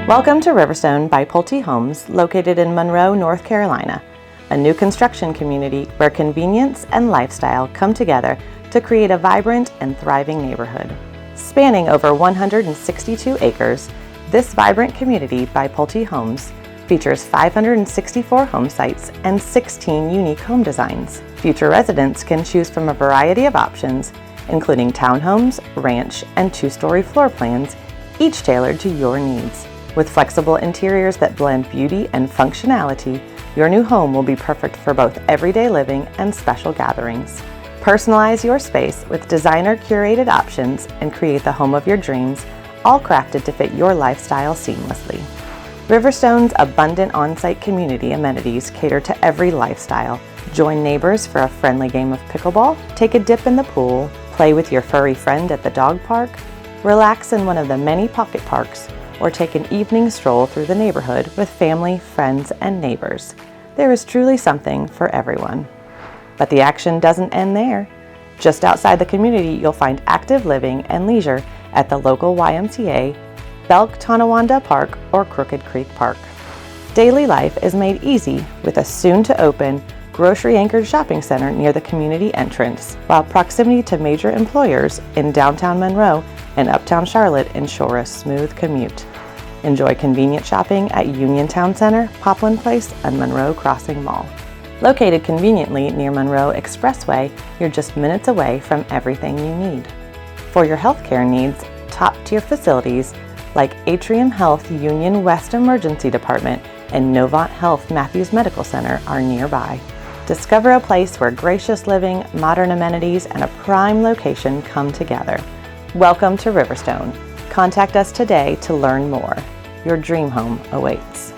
Welcome to Riverstone by Pulte Homes, located in Monroe, North Carolina, a new construction community where convenience and lifestyle come together to create a vibrant and thriving neighborhood. Spanning over 162 acres, this vibrant community by Pulte Homes features 564 home sites and 16 unique home designs. Future residents can choose from a variety of options, including townhomes, ranch, and two-story floor plans, each tailored to your needs. With flexible interiors that blend beauty and functionality, your new home will be perfect for both everyday living and special gatherings. Personalize your space with designer-curated options and create the home of your dreams, all crafted to fit your lifestyle seamlessly. Riverstone's abundant on-site community amenities cater to every lifestyle. Join neighbors for a friendly game of pickleball, take a dip in the pool, play with your furry friend at the dog park, relax in one of the many pocket parks, or take an evening stroll through the neighborhood with family, friends, and neighbors. There is truly something for everyone. But the action doesn't end there. Just outside the community, you'll find active living and leisure at the local YMCA, Belk Tonawanda Park, or Crooked Creek Park. Daily life is made easy with a soon-to-open, grocery-anchored shopping center near the community entrance, while proximity to major employers in downtown Monroe and uptown Charlotte ensure a smooth commute. Enjoy convenient shopping at Uniontown Center, Popland Place, and Monroe Crossing Mall. Located conveniently near Monroe Expressway, you're just minutes away from everything you need. For your healthcare needs, top-tier facilities like Atrium Health Union West Emergency Department and Novant Health Matthews Medical Center are nearby. Discover a place where gracious living, modern amenities, and a prime location come together. Welcome to Riverstone. Contact us today to learn more. Your dream home awaits.